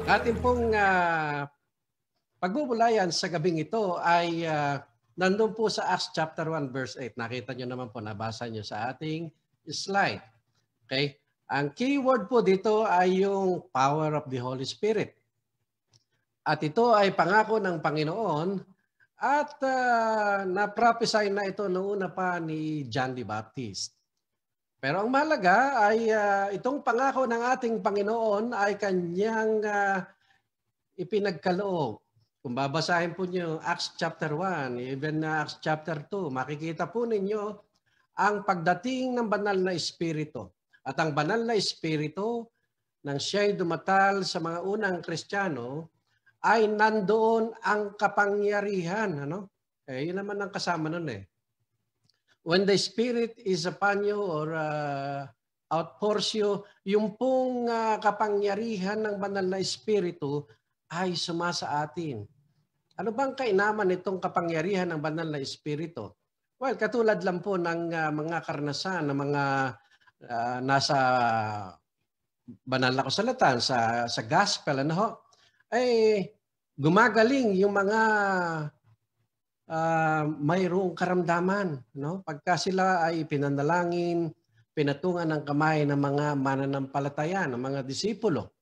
Ating pong pagbubulayan sa gabing ito ay nandun po sa Acts chapter 1 verse 8. Nakita nyo naman po, nabasa nyo sa ating slide. Okay? Ang keyword po dito ay yung power of the Holy Spirit. At ito ay pangako ng Panginoon at na-prophesy na ito noong una pa ni John the Baptist. Pero ang mahalaga ay itong pangako ng ating Panginoon ay kanyang ipinagkaloob. Kung babasahin po niyo Acts chapter 1, even Acts chapter 2, makikita po ninyo ang pagdating ng banal na Espiritu. At ang banal na Espiritu, nang siya'y dumatal sa mga unang Kristiyano, ay nandoon ang kapangyarihan. Ano? Yun naman ang kasama nun eh. When the Spirit is upon you or outpours you, yung pong kapangyarihan ng banal na Espiritu ay sumasa atin. Ano bang kainaman nitong kapangyarihan ng banal na Espiritu? Well, katulad lang po ng mga karanasan ng mga nasa banal na kasulatan sa gospel, ano ho? Ay gumagaling yung mga mayroong karamdaman, no? Pagka sila ay pinanalangin, pinatungan ng kamay ng mga mananampalataya, ng mga disipulo.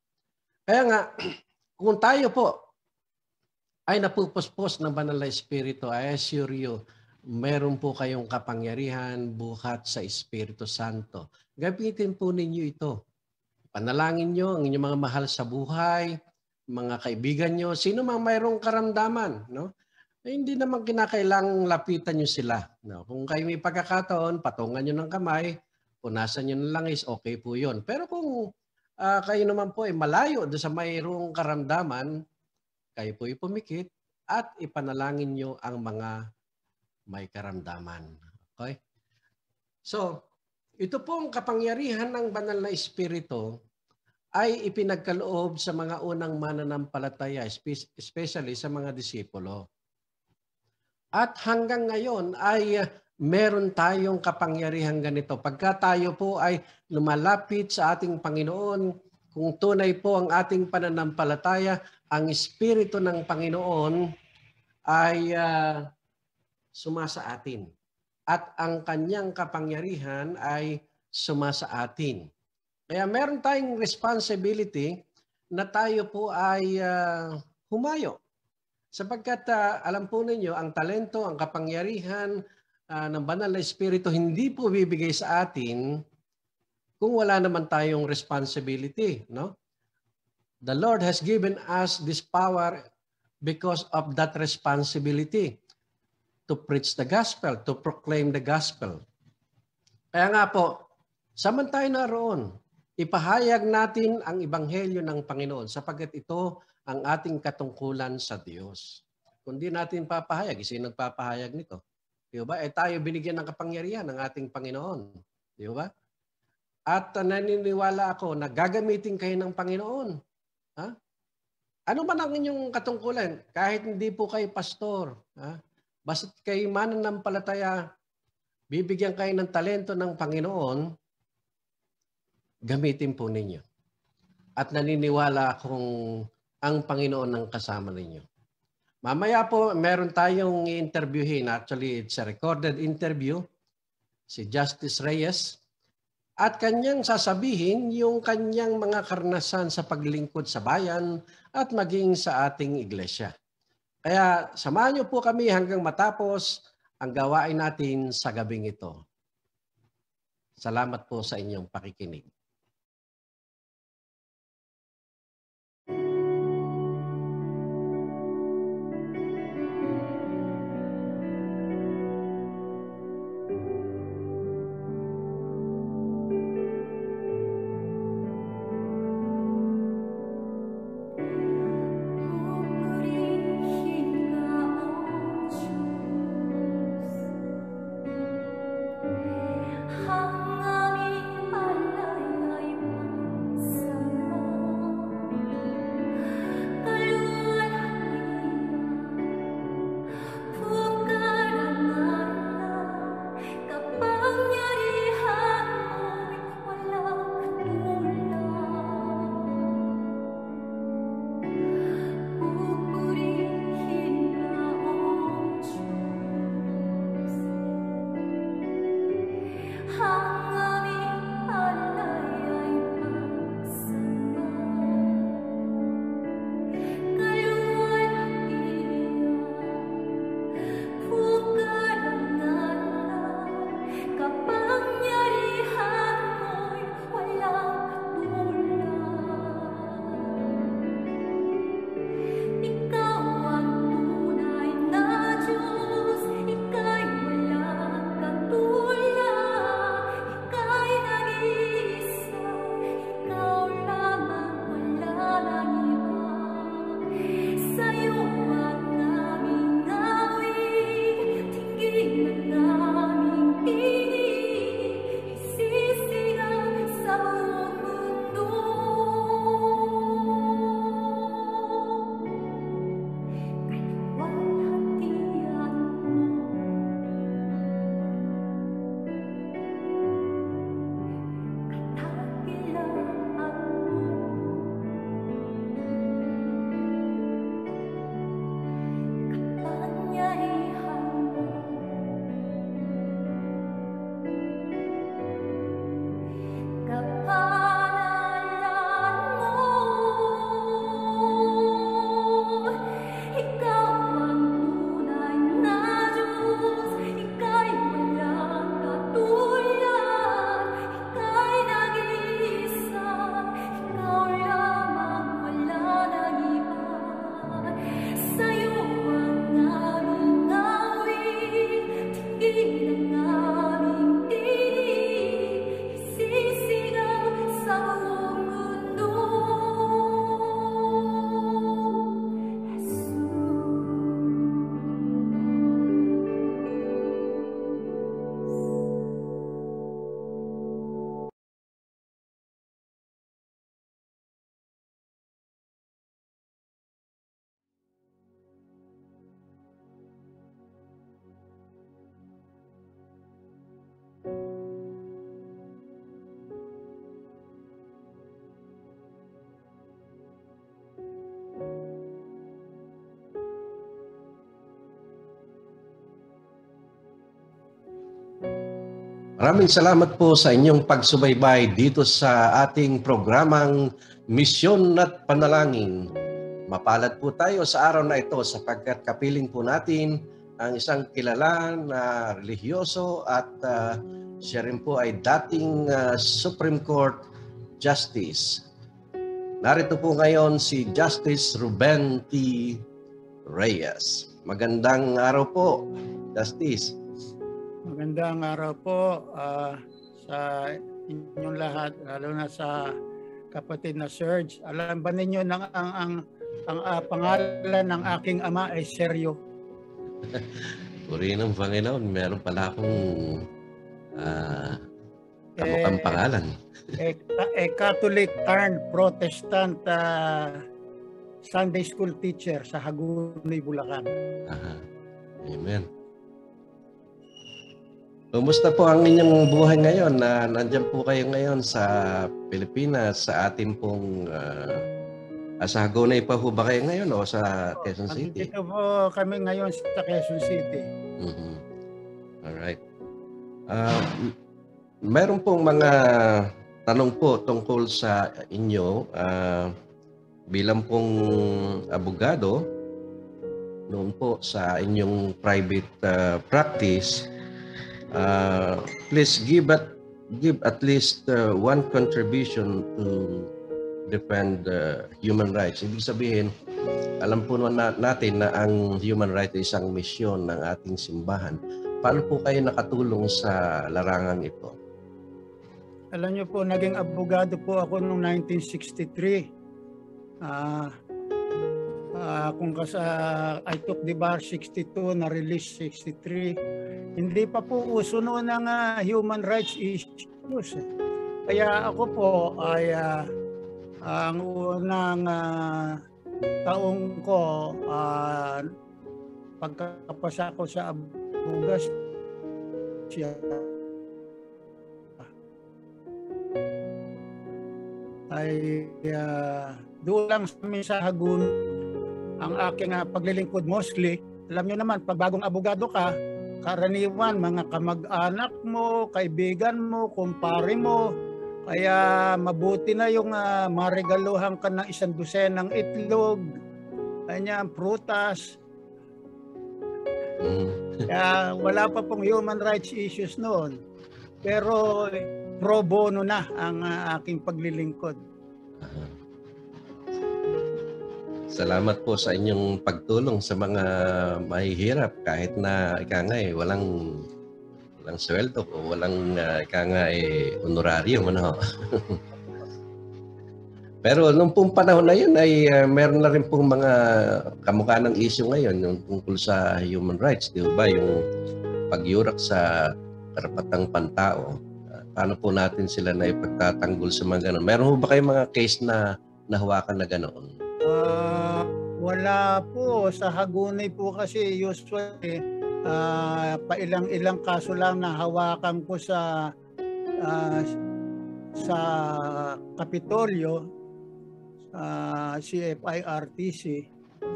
Kaya nga, kung tayo po ay napupuspos ng banal na Espiritu, I assure you, meron po kayong kapangyarihan buhat sa Espiritu Santo. Gamitin po ninyo ito. Panalangin nyo ang inyong mga mahal sa buhay, mga kaibigan nyo, sino mang mayroong karamdaman, no? Hindi naman kinakailangang lapitan nyo sila. No? Kung kayo may pagkakataon, patungan nyo ng kamay, punasan nyo ng langis, okay po yun. Pero kung kayo naman po ay malayo doon sa mayroong karamdaman, kayo po ay pumikit at ipanalangin nyo ang mga may karamdaman. Okay? So, ito pong kapangyarihan ng banal na Espiritu ay ipinagkaloob sa mga unang mananampalataya, especially sa mga disipulo. At hanggang ngayon ay meron tayong kapangyarihan ganito. Pagka tayo po ay lumalapit sa ating Panginoon, kung tunay po ang ating pananampalataya, ang Espiritu ng Panginoon ay sumasa atin. At ang kanyang kapangyarihan ay sumasa atin. Kaya meron tayong responsibility na tayo po ay humayo. Sapagkat alam po ninyo, ang talento, ang kapangyarihan ng banal na Espiritu hindi po bibigay sa atin kung wala naman tayong responsibility. No? The Lord has given us this power because of that responsibility to preach the gospel, to proclaim the gospel. Kaya nga po, samantay na roon, ipahayag natin ang ebanghelyo ng Panginoon sapagkat ito ang ating katungkulan sa Diyos. Kung di natin papahayag, sino nagpapahayag nito? Di ba? Tayo binigyan ng kapangyarihan ng ating Panginoon. Di ba? At naniniwala ako na gagamitin kayo ng Panginoon. Ha? Ano man ang inyong katungkulan? Kahit hindi po kayo pastor. Ha? Basta kayo mananampalataya, bibigyan kayo ng talento ng Panginoon, gamitin po ninyo. At naniniwala akong ang Panginoon ang kasama ninyo. Mamaya po, meron tayong i-interviewin. Actually, it's a recorded interview. Si Justice Reyes. At kanyang sasabihin yung kanyang mga karanasan sa paglingkod sa bayan at maging sa ating iglesia. Kaya samahan niyo po kami hanggang matapos ang gawain natin sa gabing ito. Salamat po sa inyong pakikinig. 항암이 알라야 Maraming salamat po sa inyong pagsubaybay dito sa ating programang Misyon at Panalangin. Mapalad po tayo sa araw na ito sapagkat kapiling po natin ang isang kilala na relihiyoso at siya rin po ay dating Supreme Court Justice. Narito po ngayon si Justice Ruben T. Reyes. Magandang araw po, Justice. Magandang araw po sa inyong lahat, lalo na sa kapatid na Serge. Alam ba ninyo na ang pangalan ng aking ama ay Sergio? Puri ng Panginoon, meron pala akong kamukhang pangalan. Catholic turned Protestant Sunday school teacher sa Hagonoy, Bulacan. Aha. Amen. Kumusta po ang inyong buhay ngayon na nandiyan po kayo ngayon sa Pilipinas, sa ating pong sa Hagonoy pa po ba kayo ngayon o sa Quezon City? Dito po kami ngayon sa Quezon City. Alright. Meron pong mga tanong po tungkol sa inyo bilang pong abogado noon po sa inyong private practice. Please give at least one contribution to defend human rights. Ibig sabihin, alam po natin na ang human rights ay isang misyon ng ating simbahan. Paano po kayo nakatulong sa larangan ito? Alam niyo po, naging abogado po ako noong 1963. I took the bar 62, na-release 63. Hindi pa po uso noon ng human rights issues. Kaya ako po ay ang unang taong ko pagkapasa ko sa abugas siya ay doon lang sa Hagun ang aking paglilingkod mostly. Alam niyo naman, pag bagong abogado ka, karaniwan mga kamag-anak mo, kaibigan mo, kumpare mo, kaya mabuti na yung maregaluhan ka ng 100 ng itlog, ganyan, prutas. Kaya wala pa pong human rights issues noon. Pero pro bono na ang aking paglilingkod. Salamat po sa inyong pagtulong sa mga mahihirap kahit na walang sweldo o walang honorarium, ano. Pero nung pong panahon na yun ay meron na rin pong mga kamukha ng issue ngayon yung tungkol sa human rights, di ba? Yung pagyurak sa karapatang pantao. Paano po natin sila na ipagtatanggol sa mga gano'n? Meron ba kayong mga case na nahawakan na ganoon? Wala po. Sa Hagonoy po kasi usually pailang-ilang kaso lang na hawakan ko sa Kapitolyo, CFI-RTC.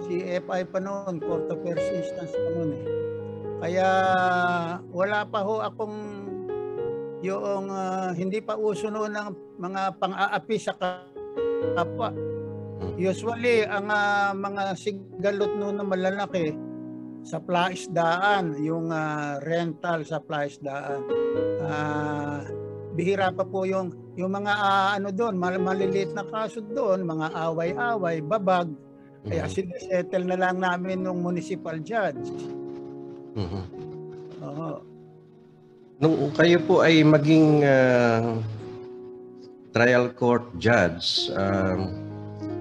CFI pa noon, Court of First Instance pa noon eh. Kaya wala pa ho akong yung hindi pa uso noon ng mga pang-aapi sa kapwa. Usually, ang mga sigalot noon na malalaki sa plaisdaan, yung rental sa plaisdaan. Bihira pa po yung mga doon, maliliit na kaso doon, mga away-away, babag. Kaya sinisettle na lang namin ng municipal judge. Nung kayo po ay maging trial court judge,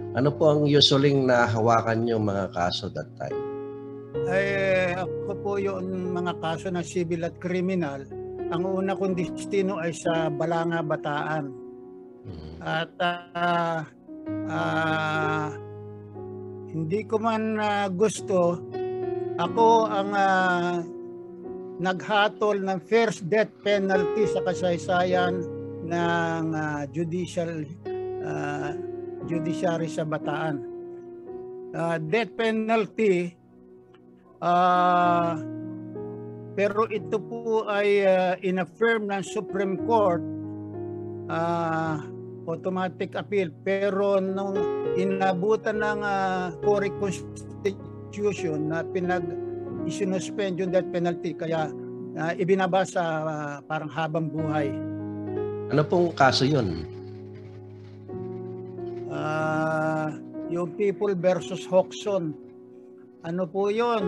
ano po ang usually nahawakan niyo mga kaso that time? Ako po yung mga kaso ng civil at criminal. Ang una kong destino ay sa Balanga, Bataan. At hindi ko man gusto, ako ang naghatol ng first death penalty sa kasaysayan ng judiciary sa Bataan. Death penalty, pero ito po ay in-affirm ng Supreme Court, automatic appeal. Pero nung inabutan ng Cory Constitution na isinuspend yung death penalty, kaya ibinaba sa parang habang buhay. Ano pong kaso yun? Yung People versus Hoxon. Ano po yun?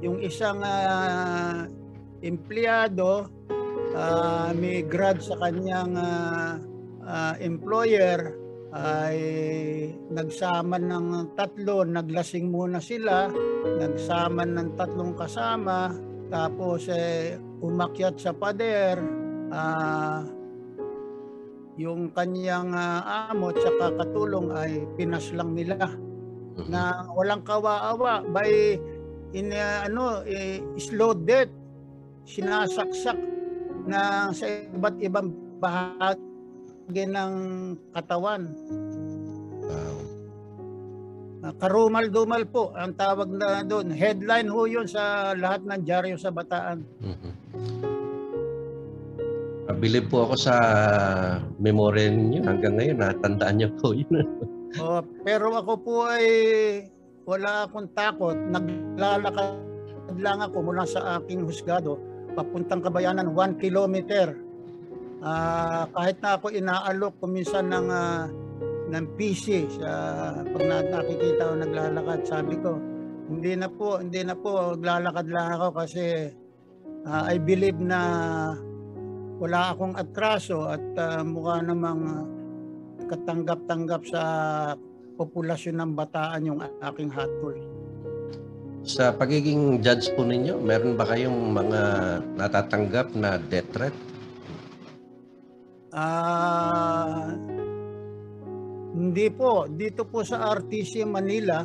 Yung isang empleyado may grad sa kanyang employer, ay nagsama ng tatlo, naglasing muna sila, nagsama ng tatlong kasama, tapos umakyat sa pader, yung kanyang amo at saka katulong ay pinaslang nila na walang kawa-awa by slow death, sinasaksak na sa iba't ibang bahagi ng katawan. Wow. Karumal-dumal po ang tawag na doon. Headline ho yun sa lahat ng dyaryo sa Bataan. Bilib po ako sa memorya ninyo. Hanggang ngayon, natandaan niyo po yun. Pero ako po ay wala akong takot. Naglalakad lang ako mula sa aking husgado papuntang Kabayanan, 1 kilometer. Kahit na ako inaalok kuminsan ng PC pag nakikita ko naglalakad, sabi ko, hindi na po, naglalakad lang ako kasi I believe na wala akong atraso at mukha namang katanggap-tanggap sa populasyon ng Bataan yung aking hatol. Sa pagiging judge po ninyo, meron ba kayong mga natatanggap na death threat? Hindi po. Dito po sa RTC Manila,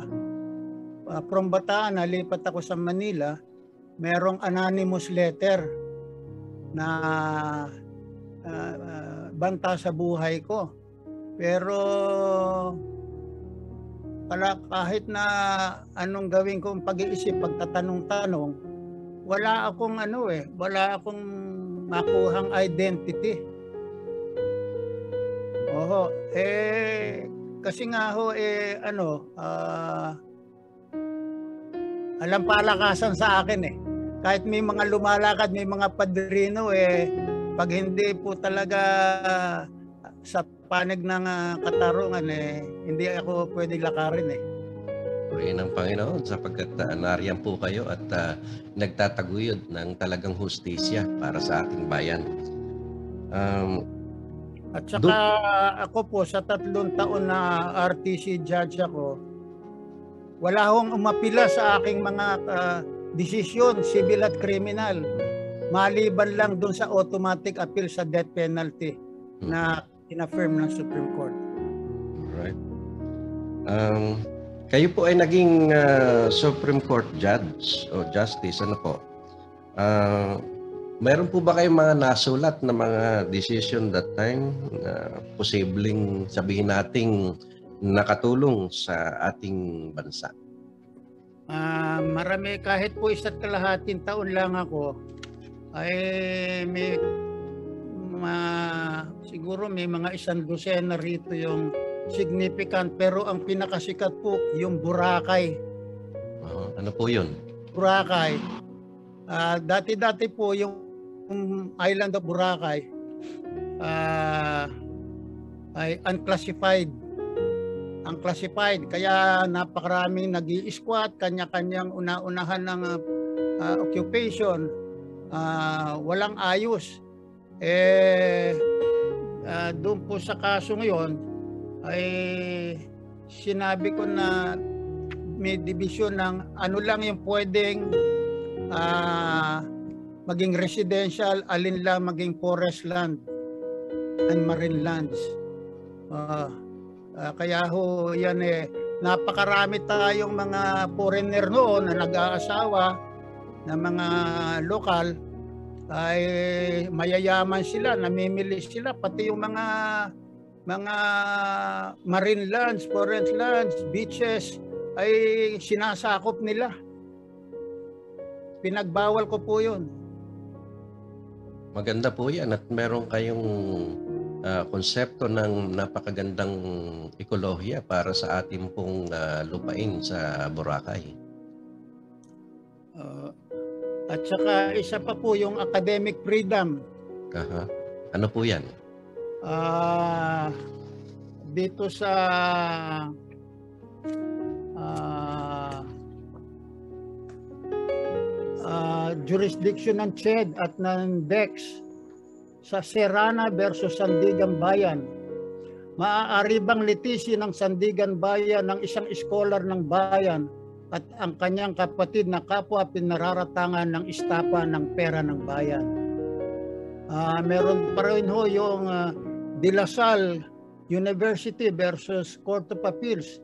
from Bataan, nalipat ako sa Manila, merong anonymous letter na banta sa buhay ko. Pero kahit na anong gawin kong pag-iisip, pagtatanong-tanong, wala akong makuhang identity. Kasi nga alam palakasan sa akin kahit may mga lumalakad, may mga padrino, pag hindi po talaga sa panig ng katarungan, hindi ako pwedeng lakarin. Purihin ng Panginoon sapagkat nariyan po kayo at nagtataguyod ng talagang hustisya para sa ating bayan. At saka ako po sa 3 taon na RTC judge ako, wala akong umapila sa aking mga desisyon, civil at criminal, maliban lang dun sa automatic appeal sa death penalty na in-affirm ng Supreme Court. Alright. Kayo po ay naging Supreme Court judge o justice, ano po? Mayroon po ba kayong mga nasulat na mga decision that time na posibleng sabihin nating nakatulong sa ating bansa? Marami, kahit po 1.5 taon lang ako, ay siguro may mga 100 rito yung significant, pero ang pinakasikat po yung Boracay. Ano po yun? Boracay. Dati-dati po yung island of Boracay ay unclassified. Kaya napakaraming nag-i-squat, kanya-kanyang una-unahan ng occupation. Walang ayos. Doon po sa kaso ngayon ay sinabi ko na may division ng ano lang yung pwedeng maging residential, alin lang maging forest land and marine lands. Kaya ho yan napakarami tayong mga foreigner noon na nag-aasawa na mga lokal, ay mayayaman sila, namimili sila, pati yung mga marine lands, forest lands, beaches ay sinasakop nila. pinagbawal ko po yun. Maganda po yan at meron kayong konsepto ng napakagandang ekolohiya para sa ating pong lupain sa Boracay. At saka isa pa po yung academic freedom. Aha. Ano po yan? Dito sa jurisdiction ng CHED at ng DEX sa Serrana versus Sandigan Bayan. Maaari bang litisin ng Sandigan Bayan ng isang scholar ng bayan at ang kanyang kapatid na kapwa pinararatangan ng istapa ng pera ng bayan? Meron pa rin ho yung De La Salle University versus Court of Appeals.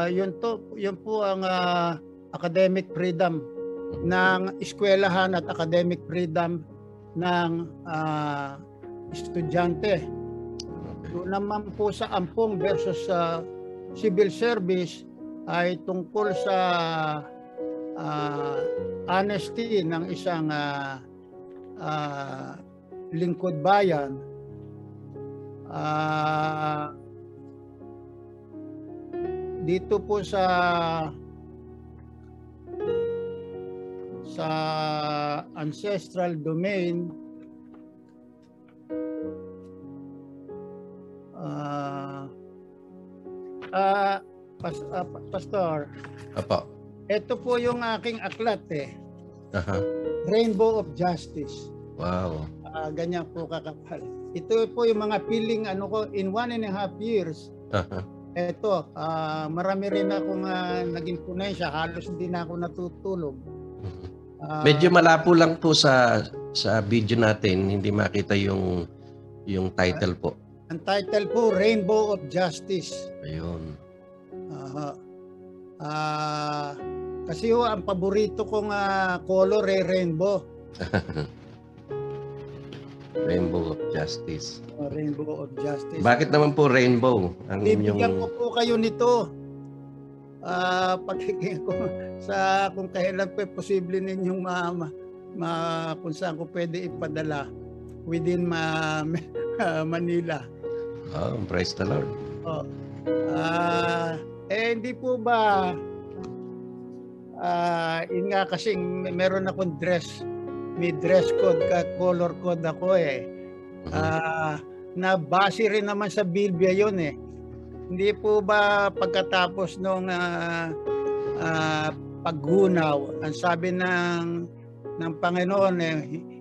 Yun po ang academic freedom ng eskwelahan at academic freedom ng estudyante. Doon naman po sa Ampong versus Civil Service ay tungkol sa honesty ng isang lingkod bayan. Dito po sa ancestral domain, Pastor, Apo. ito po yung aking aklat Aha. Rainbow of Justice. Wow. Ganyan po kakapal. Ito po yung mga feeling ko in 1.5 years. Aha. Ito, marami rin akong naging punensya. Halos hindi na ako natutulog. Medyo malabo lang po sa video natin, hindi makita yung title po. Ang title po, Rainbow of Justice. Ayun. Kasi ang paborito kong color ay rainbow. Rainbow of Justice. Rainbow of Justice. Bakit naman po rainbow? Ang bibigyan ko po kayo nito. Pakinggan ko sa kung kailan po posible ninyong kung saan ko pwede ipadala within Manila. Oh, praise the Lord. Hindi po ba yun nga kasi meron akong may dress code, color code ako na base rin naman sa Biblia yun Hindi po ba pagkatapos nung paggunaw, ang sabi ng Panginoon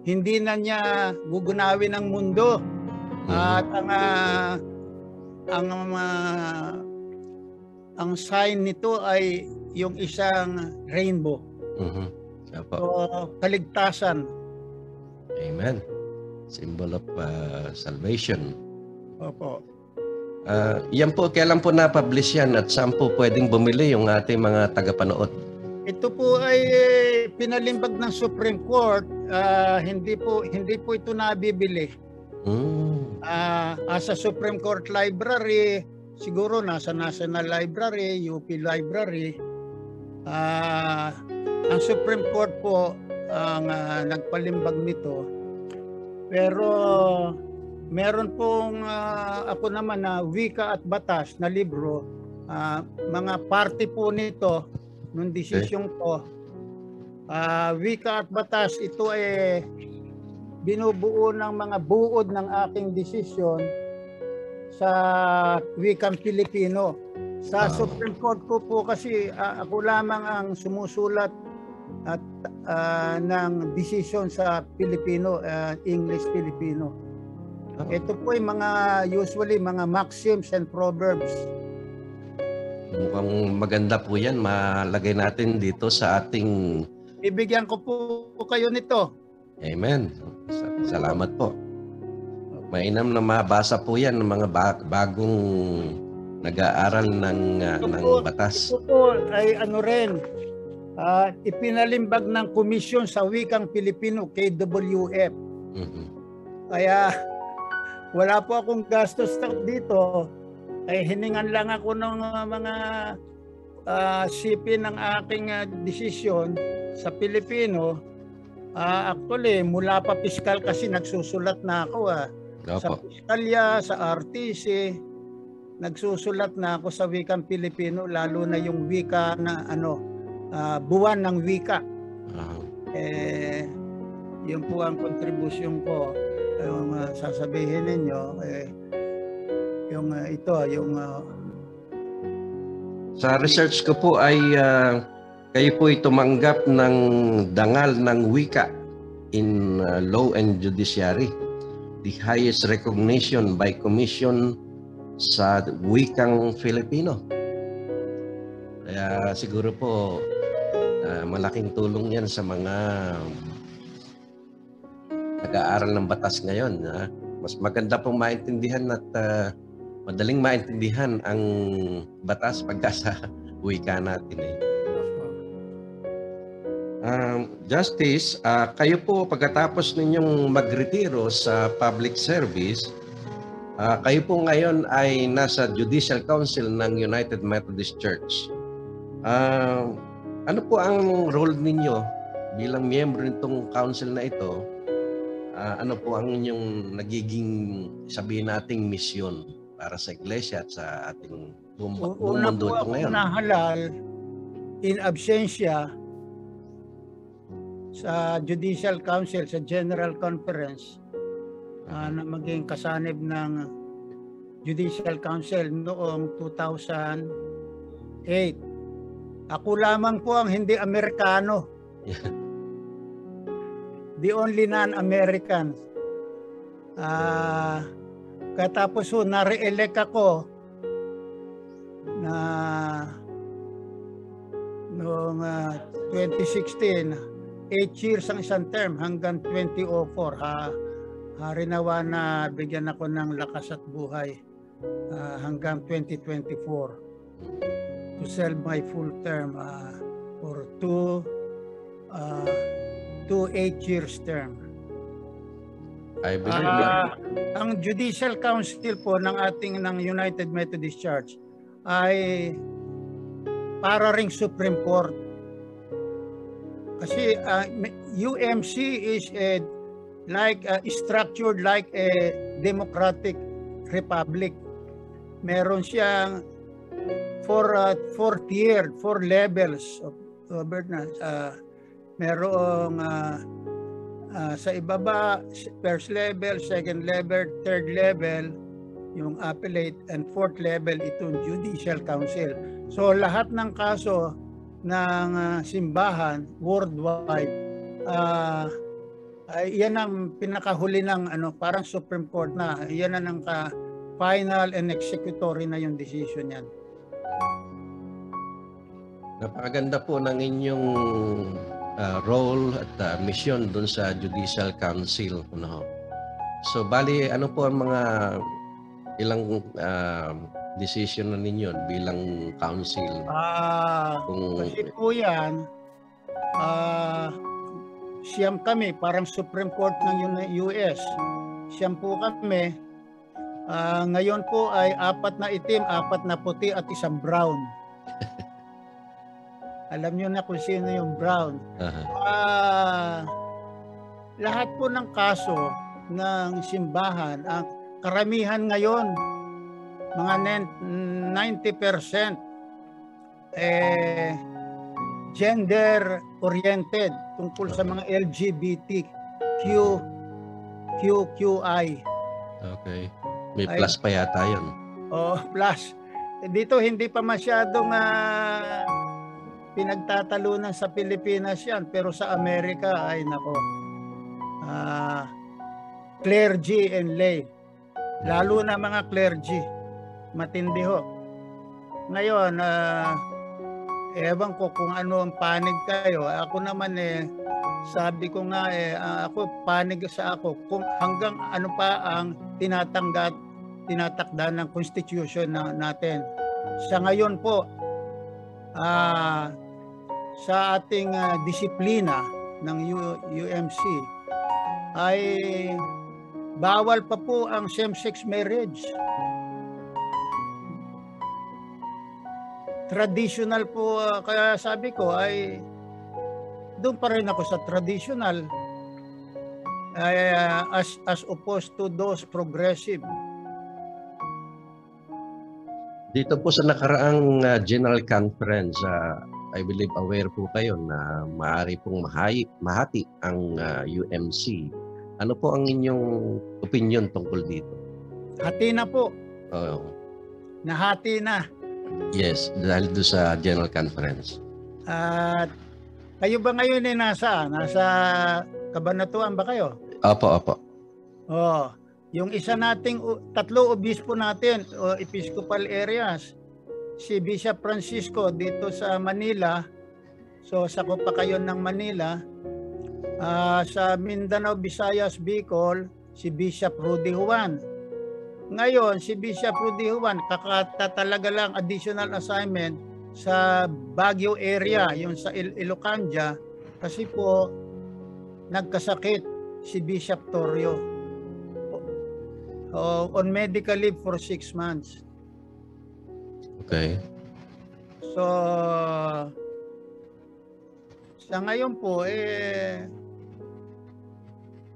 hindi na niya gugunawin ang mundo at ang sign nito ay yung isang rainbow. So, kaligtasan. Amen. Symbol of salvation. Opo. Yan po, kailan po na-publish yan at saan po pwedeng bumili yung ating mga tagapanood? Ito po ay pinalimbag ng Supreme Court. Hindi po ito nabibili. Sa Supreme Court Library, siguro nasa National Library, UP Library. Ang Supreme Court po ang nagpalimbag nito. Pero meron pong ako naman na Wika at Batas na libro, mga parte po nito nung desisyon ko. Wika at Batas, ito ay binubuo ng mga buod ng aking desisyon sa wikang Pilipino. Sa Supreme Court ko po kasi ako lamang ang sumusulat at ng desisyon sa Pilipino, English Filipino. Ito po yung usually mga maxims and proverbs. Mukhang maganda po yan. Malagay natin dito sa ating... Bibigyan ko po kayo nito. Amen. Salamat po. Mainam na mabasa po yan ng mga bagong nag-aaral ng batas. Ito po ay ipinalimbag ng Komisyon sa Wikang Pilipino, KWF. Kaya wala po akong gastos dito. Hiningan lang ako ng mga sipin ng aking desisyon sa Pilipino, actually, mula pa piskal kasi nagsusulat na ako. Sa Opo. piskalya, sa RTC, nagsusulat na ako sa wikang Pilipino, lalo na yung wika na buwan ng wika. Yun po ang kontribusyon ko. Yung sasabihin ninyo, Sa research ko po ay kayo po tumanggap ng dangal ng wika in law and judiciary, the highest recognition by commission sa wikang Filipino. Kaya siguro po malaking tulong yan sa mga nag-aaral ng batas ngayon. Mas maganda pong maintindihan at madaling maintindihan ang batas pagka sa wika natin eh. Justice, kayo po pagkatapos ninyong magretiro sa public service, kayo po ngayon ay nasa Judicial Council ng United Methodist Church. Ano po ang role ninyo bilang miyembro nitong council na ito? Ano po ang inyong nagiging, sabihin nating, misyon para sa iglesia at sa ating buong mundo ito ngayon? Una halal, in absentia, sa Judicial Council, sa General Conference, na maging kasanib ng Judicial Council noong 2008. Ako lamang po ang hindi Amerikano. The only non-American. Katapos na-re-elect ako na noong 2016, 8 years ang isang term hanggang 2004. Harinawa na bigyan ako ng lakas at buhay hanggang 2024 to serve my full term for two 8 years term. I believe ang Judicial Council po ng United Methodist Church ay para ring Supreme Court. Kasi UMC is structured like a democratic republic. Meron siyang four levels of governance. Merong sa ibaba, first level, second level, third level, yung appellate, and fourth level, itong Judicial Council. So lahat ng kaso ng simbahan worldwide, yan ang pinakahuli ng parang Supreme Court na. Yan ang final and executory na yung decision yan. Napakaganda po ng inyong role at mission doon sa Judicial Council. So bali, ano po ang mga ilang decision na ninyo bilang council? Kasi po yan, siyam kami, parang Supreme Court ng US. Siyam po kami. Ngayon po ay 4 na itim, 4 na puti at 1 brown. Alam nyo na kung sino yung brown. Lahat po ng kaso ng simbahan, ang karamihan ngayon, mga 90%, gender-oriented tungkol sa mga LGBTQI. Okay. May plus pa yata yun. Plus. Dito hindi pa masyadong pinagtatalunan sa Pilipinas yan, pero sa Amerika ay nako, clergy and lay, lalo na mga clergy, matindi ho. Ngayon ewan ko kung ano ang panig kayo. Ako naman sabi ko nga ako panig sa ako kung hanggang ano pa ang tinatakda ng constitution natin. Sa ngayon po, sa ating disiplina ng UMC ay bawal pa po ang same-sex marriage. traditional po, kaya sabi ko ay doon pa rin ako sa traditional, as opposed to those progressive. Dito po sa nakaraang General Conference, I believe aware po kayo na maaari pong mahati ang UMC. Ano po ang inyong opinion tungkol dito? Hati na po. Nahati na. Yes, dahil doon sa General Conference. At kayo ba ngayon ay nasa Kabanatuan ba kayo? Opo. Oh, yung isa nating tatlo obispo natin o episcopal areas, si Bishop Francisco dito sa Manila. So sakop pa kayo ng Manila. Sa Mindanao, Visayas, Bicol, si Bishop Rudy Juan. Ngayon, si Bishop Rudy Juan, talaga lang additional assignment sa Baguio area, yung sa Ilocanja, kasi po nagkasakit si Bishop Torrio on medical leave for 6 months. Okay. So, sa ngayon po,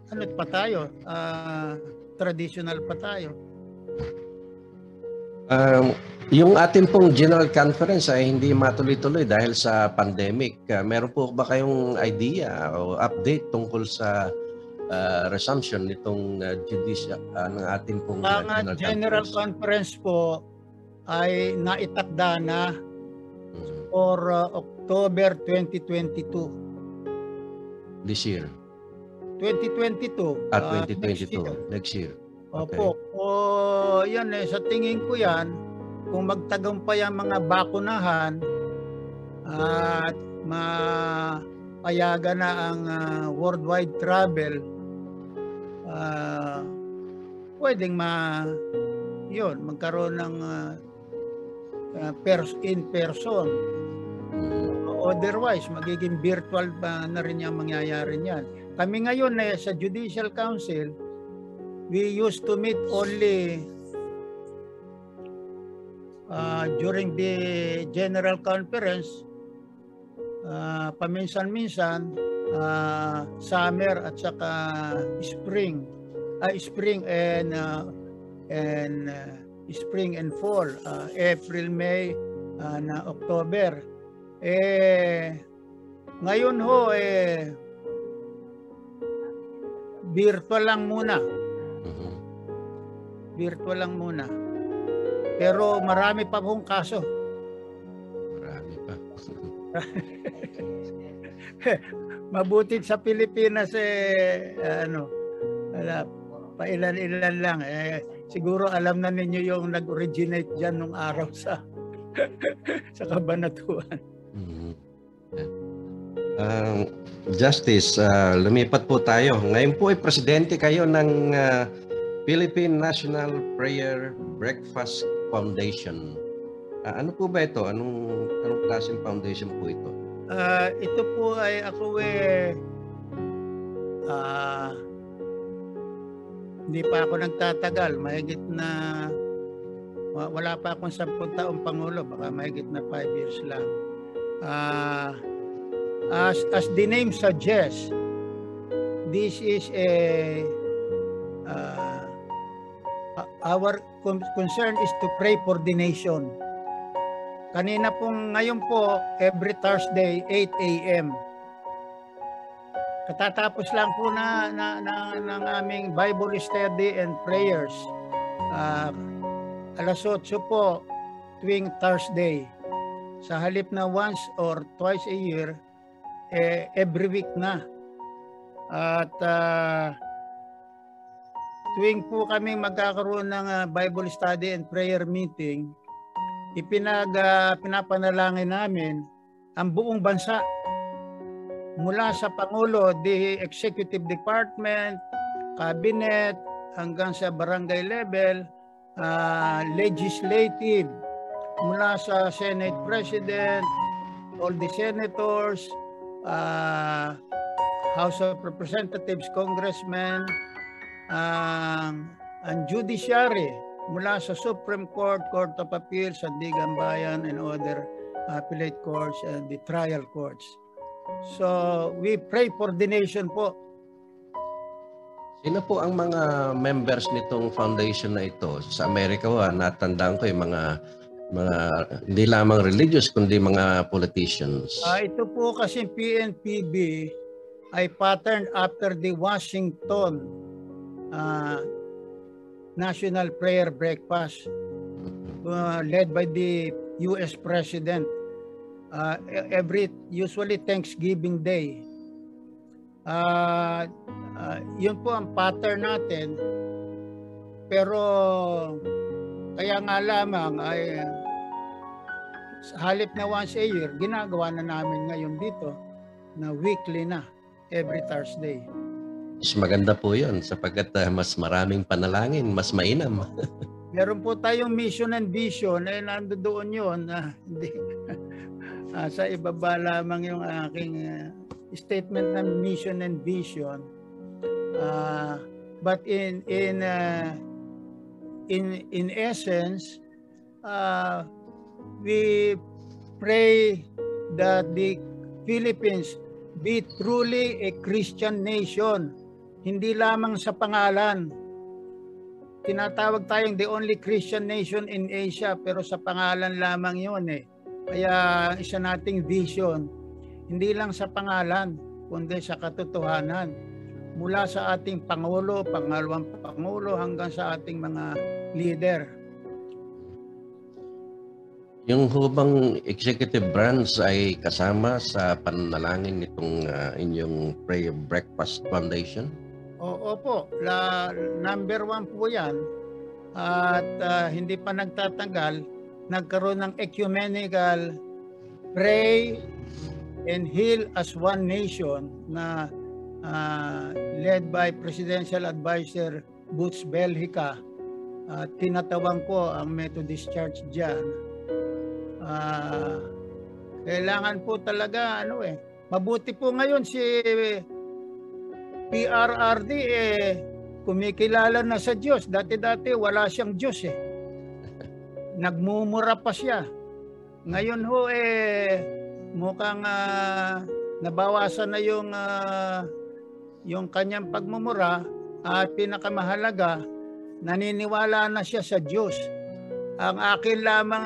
ano pa tayo? Traditional pa tayo. Yung ating pong General Conference ay hindi matuloy-tuloy dahil sa pandemic. Meron po ba kayong idea o update tungkol sa resumption nitong judicial ng ating pong General Conference po ay naitakda na for October 2022. This year? 2022. 2022. Next year. Okay. Opo. Yan sa tingin ko yan, kung magtagumpay ang mga bakunahan at mapayagan na ang worldwide travel, pwedeng magkaroon ng in person. Otherwise, magiging virtual pa na rin yung mangyayari niyan. Kami ngayon sa Judicial Council, we used to meet only during the General Conference, paminsan-minsan, summer at saka spring and spring and fall, April, May, na October. Ngayon ho virtual lang muna. Virtual lang muna. Pero marami pa pong kaso. Marami pa. Mabuti sa Pilipinas pailan-ilan lang. Siguro alam na ninyo yung nag-originate dyan nung araw sa Kabanatuan. Justice, lumipat po tayo. Ngayon po ay presidente kayo ng Philippine National Prayer Breakfast Foundation. Ano po ba ito? Anong klaseng foundation po ito? Ito po ay ako hindi pa ako nagtatagal. Mahigit na wala pa akong 10 taong Pangulo. Baka mahigit na 5 years lang. As the name suggests, this is our concern is to pray for the nation. Kanina pong ngayon po, every Thursday, 8 a.m. Katatapos lang po ng aming Bible study and prayers. Alas 8 po, tuwing Thursday. Sa halip na once or twice a year, every week na. At tuwing po kami magkakaroon ng Bible study and prayer meeting, pinapanalangin namin ang buong bansa. Mula sa Pangulo, the Executive Department, Cabinet, hanggang sa barangay level, legislative, mula sa Senate President, all the senators, House of Representatives, Congressmen, ang judiciary, mula sa Supreme Court, Court of Appeals, Sandigan Bayan, and other appellate courts, and the trial courts. So we pray for the nation po. Sino po ang mga members nitong foundation na ito? Sa Amerika po, natandaan ko yung mga hindi lamang religious kundi mga politicians. Ito po kasi PNPB ay patterned after the Washington National Prayer Breakfast led by the US President usually Thanksgiving Day. Yun po ang pattern natin, pero kaya nga lamang ay halip na once a year, ginagawa na namin ngayon dito na weekly na, every Thursday. Mas maganda po yun sapagkat mas maraming panalangin, mas mainam. Meron po tayong mission and vision, nandoon yun. Hindi. Sa ibaba lamang yung aking statement ng mission and vision. But in essence, we pray that the Philippines be truly a Christian nation, hindi lamang sa pangalan. Tinatawag tayong the only Christian nation in Asia, pero sa pangalan lamang yun eh. Kaya isa nating vision, hindi lang sa pangalan, kundi sa katotohanan. Mula sa ating Pangulo, pangalawang Pangulo, hanggang sa ating mga leader. Yung hubang executive branch ay kasama sa pananalangin nitong inyong Prayer Breakfast Foundation? Opo, number 1 po yan. At hindi pa nagtatagal, nagkaroon ng ecumenical Pray and Heal as One Nation na led by Presidential Advisor Butch Belhica. Tinatawan ko ang Methodist Church dyan. Kailangan po talaga mabuti po ngayon si PRRD kumikilala na sa Diyos. Dati wala siyang Diyos nagmumura pa siya. Ngayon ho mukhang nabawasan na yung kanyang pagmumura, at pinakamahalaga, naniniwala na siya sa Diyos. Ang akin lamang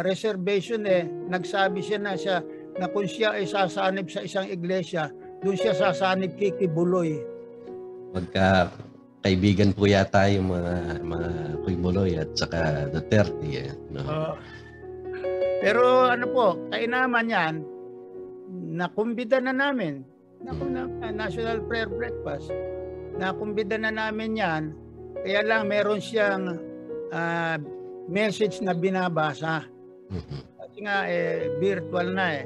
reservation nagsabi siya na kung siya ay sasanib sa isang iglesia, doon siya sasanib kay Kibuloy. Magkakaibigan po yata yung mga Kibuloy at saka Duterte. No? Pero kainaman yan, nakumbida na namin. National Prayer Breakfast. Nakumbida na namin yan. Kaya lang meron siyang message na binabasa. Kasi nga virtual na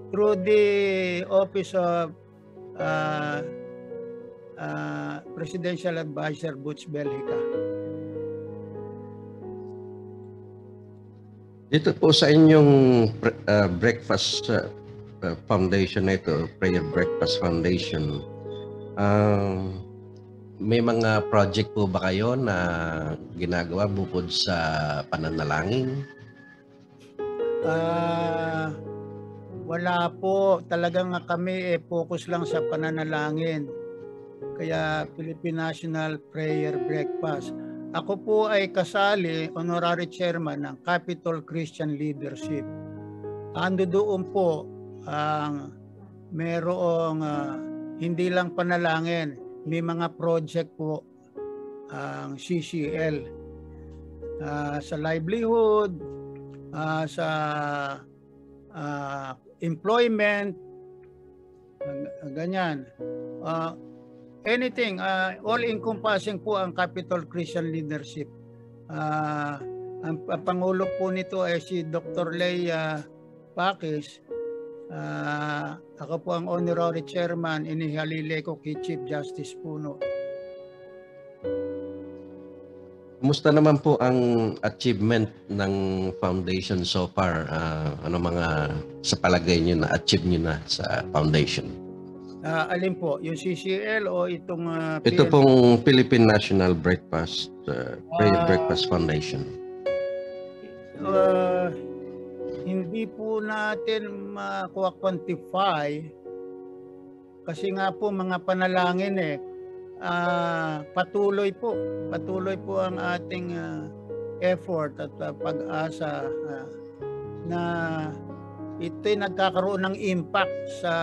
through the office of Presidential Advisor Butch Belhica. Dito po sa inyong breakfast foundation na ito, Prayer Breakfast Foundation, may mga project po ba kayo na ginagawa bukod sa pananalangin? Wala po. Talagang kami focus lang sa pananalangin. Kaya Philippine National Prayer Breakfast. Ako po ay kasali, honorary chairman ng Capitol Christian Leadership. Ando doon po ang merong hindi lang panalangin, may mga project po ang CCL sa livelihood, sa employment, ganyan. Anything, all-encompassing po ang Capitol Christian Leadership. Ang Pangulo po nito ay si Dr. Leia Pakis. Ako po ang honorary chairman, inihalile ko kay Chief Justice Puno. Kumusta naman po ang achievement ng foundation so far? Ano mga sa palagay niyo na achieve niyo na sa foundation? Alin po? Yung CCL o itong ito pong Philippine National Breakfast Prayer Breakfast Foundation. hindi po natin makuha-quantify kasi nga po mga panalangin patuloy po ang ating effort at pag-asa na ito'y nagkakaroon ng impact sa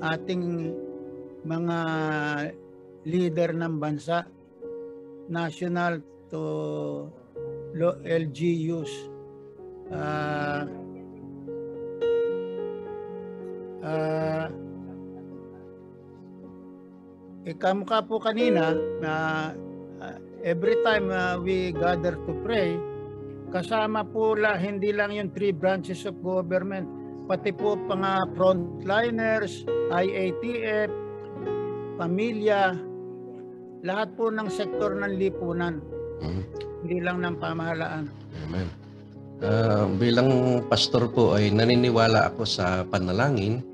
ating mga leader ng bansa, national to LGUs. Kamukha po kanina every time we gather to pray, kasama po hindi lang yung 3 branches of government, pati po mga frontliners, IATF, pamilya, lahat po ng sektor ng lipunan, hindi lang ng pamahalaan. Amen. Bilang pastor po ay naniniwala ako sa panalangin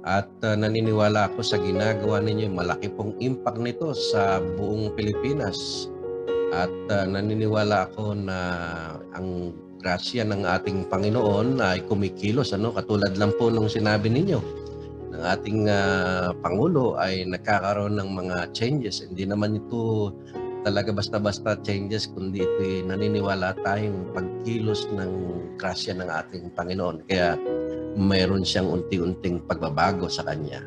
at naniniwala ako sa ginagawa ninyo. Malaki pong impact nito sa buong Pilipinas at naniniwala ako na ang grasya ng ating Panginoon ay kumikilos, katulad lang po nung sinabi ninyo ng ating Pangulo ay nagkakaroon ng mga changes. Hindi naman ito talaga basta-basta changes, kundi ito'y naniniwala tayong pagkilos ng grasya ng ating Panginoon. Kaya mayroon siyang unti-unting pagbabago sa Kanya.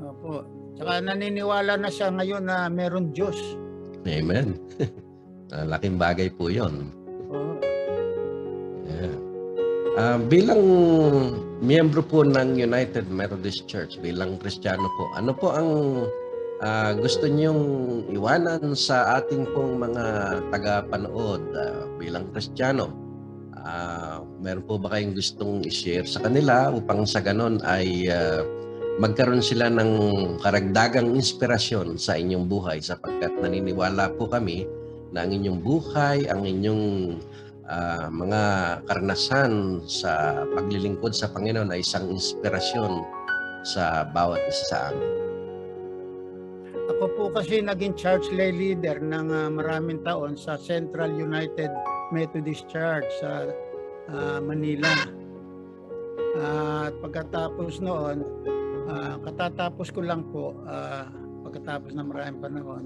Opo. Saka naniniwala na siya ngayon na meron Diyos. Amen. Laking bagay po yun. Oo. Yeah. Bilang miyembro po ng United Methodist Church, bilang Kristiyano po, ano po ang gusto niyong iwanan sa ating pong mga tagapanood bilang Kristiyano? Meron po ba kayong gustong i-share sa kanila upang sa ganon ay magkaroon sila ng karagdagang inspirasyon sa inyong buhay, sapagkat naniniwala po kami na ang inyong buhay, ang inyong mga karanasan sa paglilingkod sa Panginoon ay isang inspirasyon sa bawat isa sa amin. Ako po kasi naging church lay leader ng maraming taon sa Central United Methodist Church sa Manila. At pagkatapos noon, katatapos ko lang po, pagkatapos ng maraming panahon,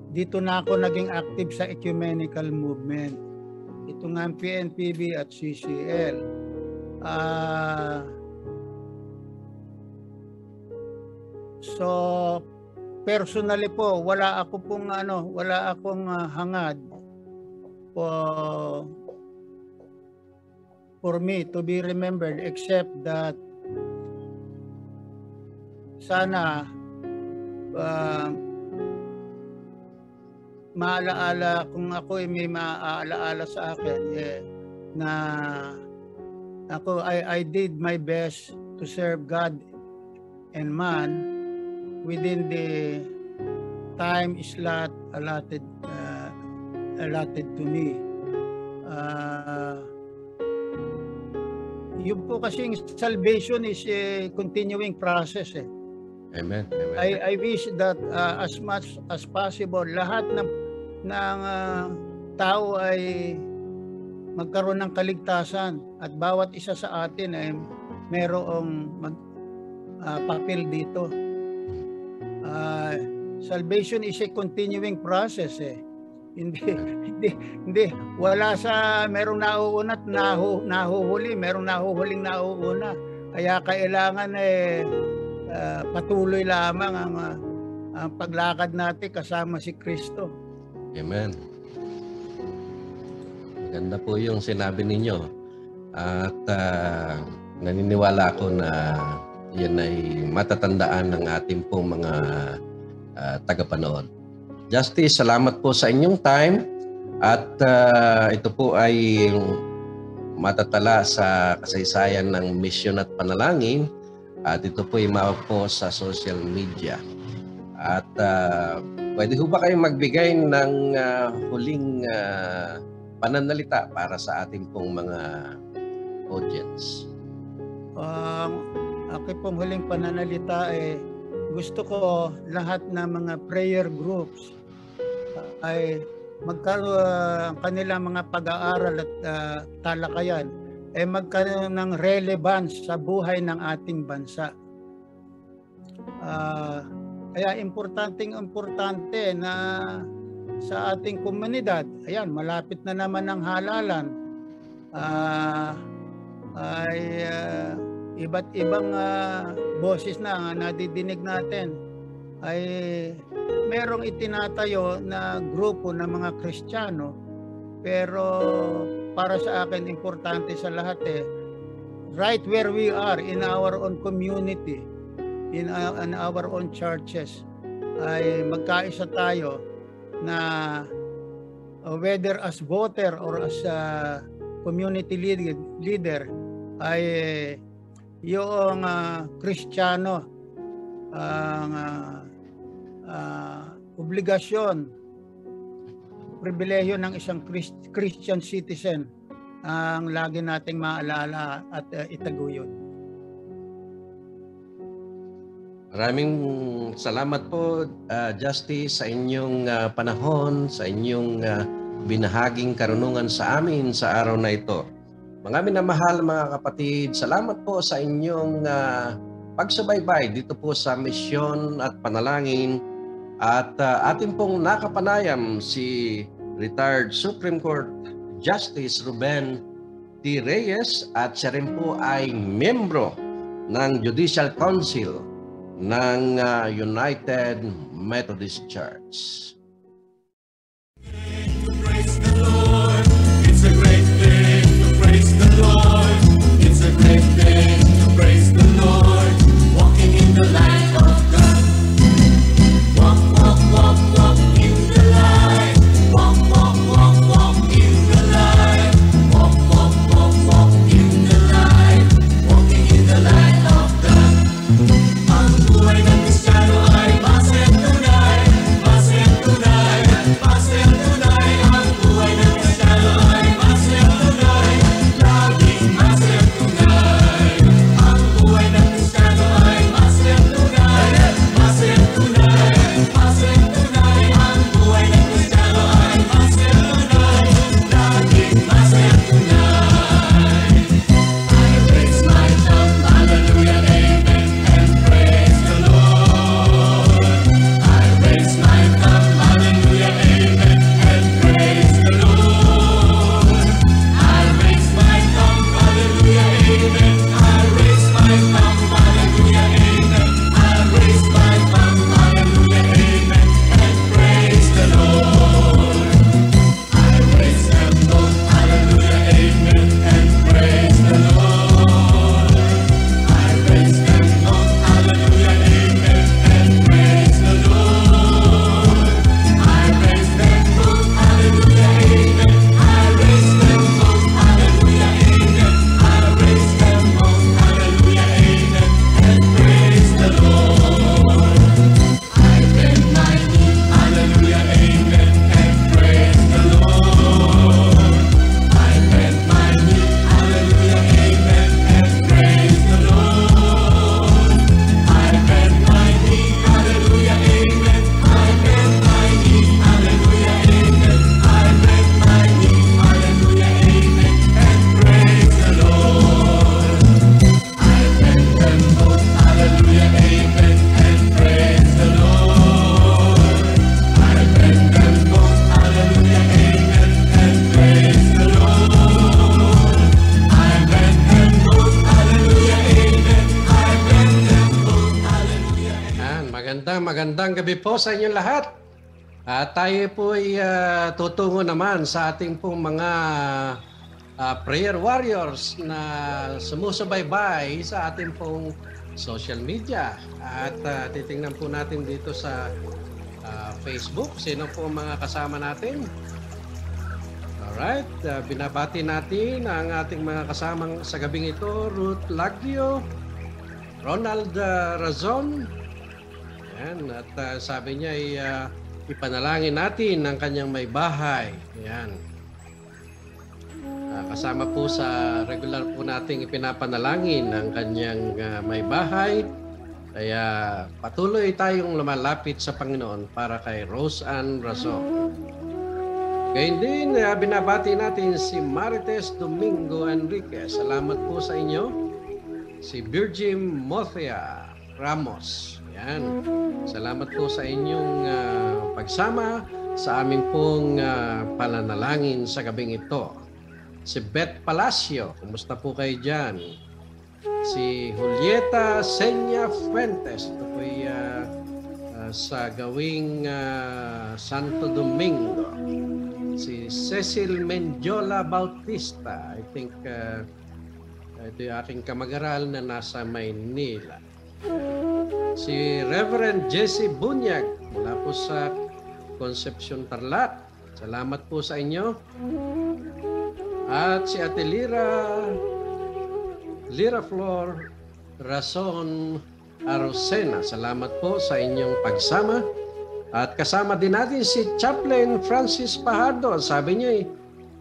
dito na ako naging active sa ecumenical movement. Ito nga ang PNPB at CCL. So personally po, wala akong hangad for me to be remembered, except that sana maalaala, kung ako may maaalaala sa akin na ako I did my best to serve God and man within the time slot allotted to me. Yun po kasing salvation is a continuing process. Amen. Amen. I wish that as much as possible lahat ng tao ay magkaroon ng kaligtasan at bawat isa sa atin ay mayroong papel dito. Salvation is a continuing process. Hindi wala sa merong nauuna at nahuhuli, merong nahuhuling nauuna. Kaya kailangan patuloy lamang ang paglakad natin kasama si Kristo. Amen. Maganda po yung sinabi ninyo. At naniniwala ako na yan ay matatandaan ng ating pong mga tagapanood. Justice, salamat po sa inyong time. At ito po ay matatala sa kasaysayan ng misyon at panalangin. At ito po ay po sa social media. At pwede ho ba kayong magbigay ng huling pananalita para sa ating pong mga audience? Aking pong huling pananalita gusto ko lahat ng mga prayer groups ay kanilang mga pag-aaral at talakayan ay magkaroon ng relevance sa buhay ng ating bansa. Kaya importante na sa ating komunidad, ayan, malapit na naman ang halalan, ay iba't ibang boses na nadidinig natin, ay merong itinatayo na grupo ng mga Kristiyano, pero para sa akin importante sa lahat right where we are in our own community, in our own churches, ay magkaisa tayo na whether as voter or as community leader ay yung Kristiyano ang obligasyon, pribilehyo ng isang Christian citizen ang lagi nating maalala at itaguyod. Maraming salamat po, Justice, sa inyong panahon, sa inyong binahaging karunungan sa amin sa araw na ito. Mga minamahal mga kapatid, salamat po sa inyong pagsubaybay dito po sa misyon at panalangin. At atin pong nakapanayam si retired Supreme Court Justice Ruben T. Reyes, at siya rin po ay membro ng Judicial Council ng United Methodist Church. Praise the Lord. It's a great thing to praise the Lord. It's a great thing to praise the Lord. Walking in the light of God. Walk, walk, walk, walk in the light. Walk, walk, walk, walk in the light. Walk, walk, walk, walk in the light. Walking in the light of God. Ang buhay ng Kristiyano ay masaya tunay. Masaya tunay. Masaya tunay. Ang buhay ng Kristiyano ay masaya tunay. Laging masaya tunay. Ang buhay ng Kristiyano ay masaya tunay. Masaya tunay. Masaya tunay. Ang buhay ng Kristiyano ay masaya tunay. Laging masaya tunay. I raise my tongue, hallelujah, amen, and praise the Lord. I raise my tongue, hallelujah, amen, and praise the Lord. I raise my tongue, hallelujah, amen. I raise my tongue, hallelujah, amen. I raise my tongue, hallelujah, amen, and praise the Lord. I raise them both, hallelujah, amen, and praise the Lord. I raise them both, hallelujah, amen, and praise the Lord. I raise them both, hallelujah, amen. I raise them both, hallelujah, amen. I raise them both, hallelujah, amen, and praise the Lord. I bend my knee, hallelujah, amen, and praise the Lord. I bend my knee, hallelujah, amen, and praise the Lord. I bend my knee, hallelujah, amen. I bend my knee, hallelujah, amen. I bend my knee, hallelujah, amen, and praise the Lord. I bend them both, hallelujah, amen, and praise the Lord. I bend them both, hallelujah, amen, and praise the Lord. I bend them both, hallelujah, amen. I bend them both, hallelujah, amen. Magandang gabi po sa inyong lahat. At tayo po ay tutungo naman sa ating pong mga prayer warriors na sumusubaybay sa ating pong social media. At titingnan po natin dito sa Facebook sino po ang mga kasama natin. Alright, binabati natin ang ating mga kasamang sa gabing ito, Ruth Lagdio, Ronald Razon. Yan, at sabi niya ay ipanalangin natin ang kanyang may bahay. Yan. Kasama po sa regular po nating ipinapanalangin ang kanyang may bahay. Kaya patuloy tayong lumalapit sa Panginoon para kay Rose Ann Razon. Gayun din, binabati natin si Marites Domingo Enriquez. Salamat po sa inyo. Si Virgin Mothia Ramos. Yan. Salamat po sa inyong pagsama sa aming pong pananalangin sa gabing ito. Si Beth Palacio, kumusta po kayo dyan? Si Julieta Senya Fuentes, ito po sa gawing Santo Domingo. Si Cecil Mendiola Bautista, I think ito yung aking kamag-aral na nasa Maynila. Si Reverend Jesse Bunyag mula po sa Concepcion Tarlac. Salamat po sa inyo. At si Ate Lira Flor Rason Arosena. Salamat po sa inyong pagsama. At kasama din natin si Chaplain Francis Pajardo. Sabi niya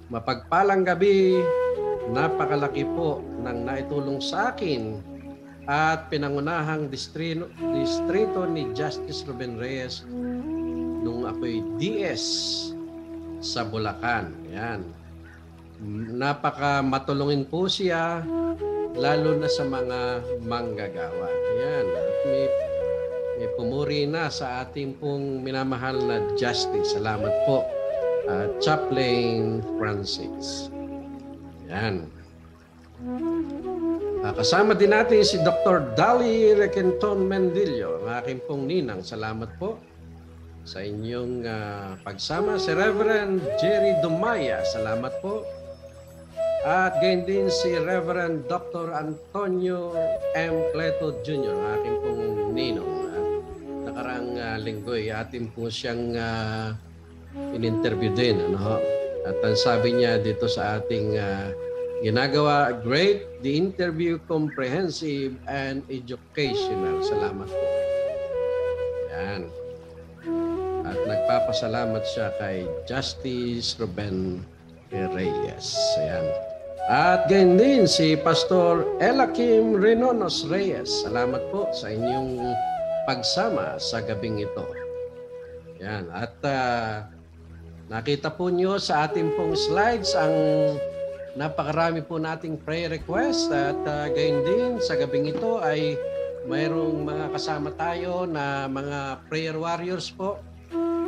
mapagpalang gabi, napakalaki po ng naitulong sa akin at pinangunahang distrito ni Justice Ruben Reyes nung ako'y DS sa Bulacan. Yan. Napaka matulungin po siya, lalo na sa mga manggagawa. Yan. At may pumuri na sa ating pong minamahal na Justice. Salamat po, Chaplain Francis. Yan. Kasama din natin si Dr. Dali Requenton Mendillo, ang aking pong ninang. Salamat po sa inyong pagsama. Si Reverend Jerry Dumaya, salamat po. At gayon din si Reverend Dr. Antonio M. Cleto Jr., ang aking pong ninong. Nakarang linggo atin po siyang in-interview din. Ano? At ang sabi niya dito sa ating ginagawa, great, the interview comprehensive and educational. Salamat po. Yan. At nagpapasalamat siya kay Justice Ruben Reyes. Ayan. At gayon din si Pastor Elakim Renonos Reyes. Salamat po sa inyong pagsama sa gabing ito. Yan. At nakita po nyo sa ating pong slides ang napakarami po nating prayer request. At gayon din sa gabing ito ay mayroong mga kasama tayo na mga prayer warriors po.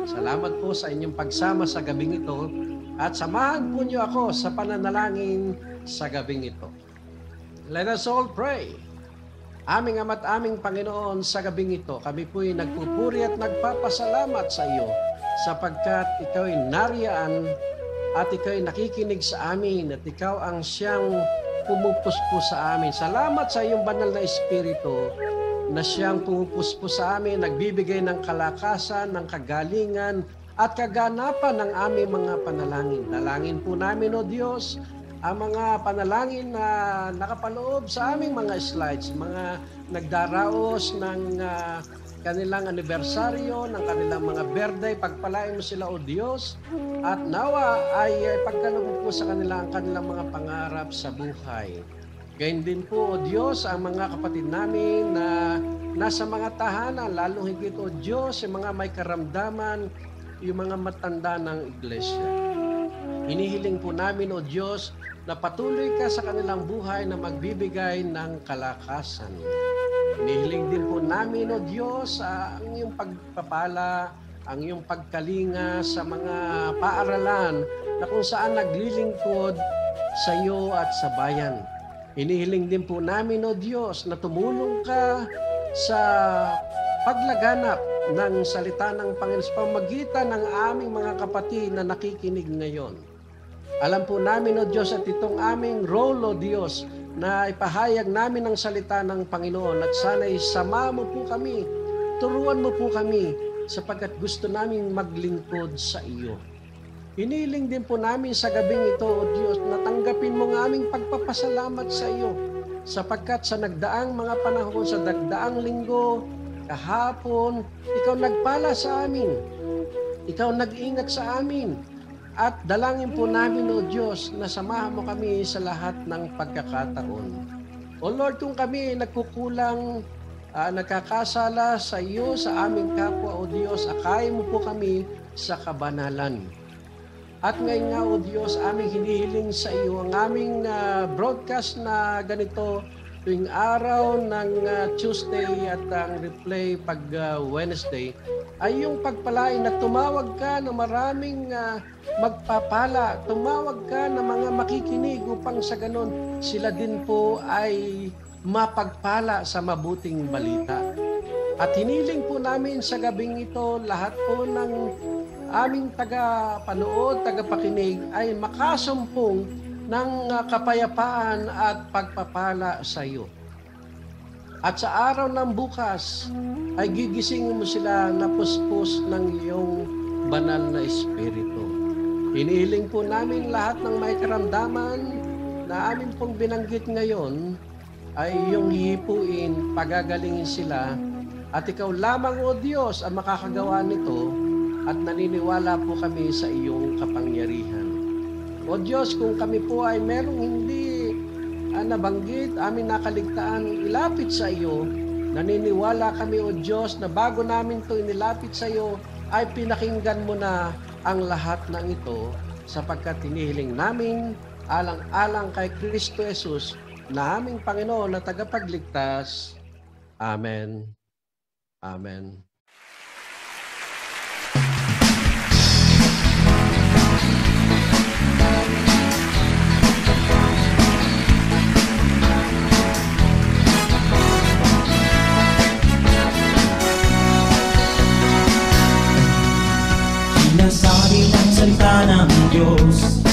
Salamat po sa inyong pagsama sa gabing ito. At samahan po nyo ako sa pananalangin sa gabing ito. Let us all pray. Aming Ama't aming Panginoon, sa gabing ito, kami po'y nagpupuri at nagpapasalamat sa iyo sapagkat ikaw ay nariyaan at ikaw ay nakikinig sa amin at ikaw ang siyang pumupuspos sa amin. Salamat sa iyong banal na Espiritu na siyang pumupuspos sa amin, nagbibigay ng kalakasan, ng kagalingan at kaganapan ng aming mga panalangin. Dalangin po namin, O Diyos, ang mga panalangin na nakapaloob sa aming mga slides, mga nagdaraos ng kanilang anibersaryo, ng kanilang mga birthday, pagpalain mo sila, O Diyos, at nawa ay pagkaloob po sa kanila ang kanilang mga pangarap sa buhay. Gayun din po, O Diyos, ang mga kapatid namin na nasa mga tahanan, lalong higit, O Diyos, yung mga may karamdaman, yung mga matanda ng iglesia. Hinihiling po namin, O Diyos, na patuloy ka sa kanilang buhay na magbibigay ng kalakasan. Hinihiling din po namin, O Diyos, ang iyong pagpapala, ang iyong pagkalinga sa mga paaralan na kung saan naglilingkod sa iyo at sa bayan. Hinihiling din po namin, O Diyos, na tumulong ka sa paglaganap ng salita ng Panginoon sa pamagitan ng aming mga kapatid na nakikinig ngayon. Alam po namin, O Diyos, at itong aming role, O Diyos, na ipahayag namin ang salita ng Panginoon at sana'y sama mo po kami, turuan mo po kami sapagkat gusto namin maglingkod sa iyo. Hiniling din po namin sa gabing ito, O Diyos, na tanggapin mo ang aming pagpapasalamat sa iyo sapagkat sa nagdaang mga panahon, sa nagdaang linggo, kahapon, ikaw nagpala sa amin. Ikaw nag-ingat sa amin. At dalangin po namin, O Diyos, na samahan mo kami sa lahat ng pagkakataon. O Lord, kung kami nagkukulang, nagkakasala sa iyo, sa aming kapwa, O Diyos, akayin mo po kami sa kabanalan. At ngayon nga, O Diyos, aming hinihiling sa iyo ang aming broadcast na ganito tuwing araw ng Tuesday at ang replay pag Wednesday ay yung pagpalain na tumawag ka na maraming magpapala, tumawag ka na mga makikinig upang sa ganon sila din po ay mapagpala sa mabuting balita. At hiniling po namin sa gabing ito lahat po ng aming taga-panood, taga-pakinig ay makasumpong ng kapayapaan at pagpapala sa iyo. At sa araw ng bukas ay gigisingin mo sila na puspos ng iyong banal na espiritu. Hinihiling po namin lahat ng may karamdaman na amin pong binanggit ngayon ay iyong hihipuin, pagagalingin sila, at ikaw lamang, O Diyos, ang makakagawa nito, at naniniwala po kami sa iyong kapangyarihan. O Diyos, kung kami po ay merong hindi nabanggit, amin nakaligtaan, ilapit sa iyo, naniniwala kami, O Diyos, na bago namin ito inilapit sa iyo, ay pinakinggan mo na ang lahat ng ito, sapagkat hinihiling namin alang-alang kay Kristo Jesus, na aming Panginoon na tagapagligtas. Amen. Amen. Sinasabi ng salita ng Diyos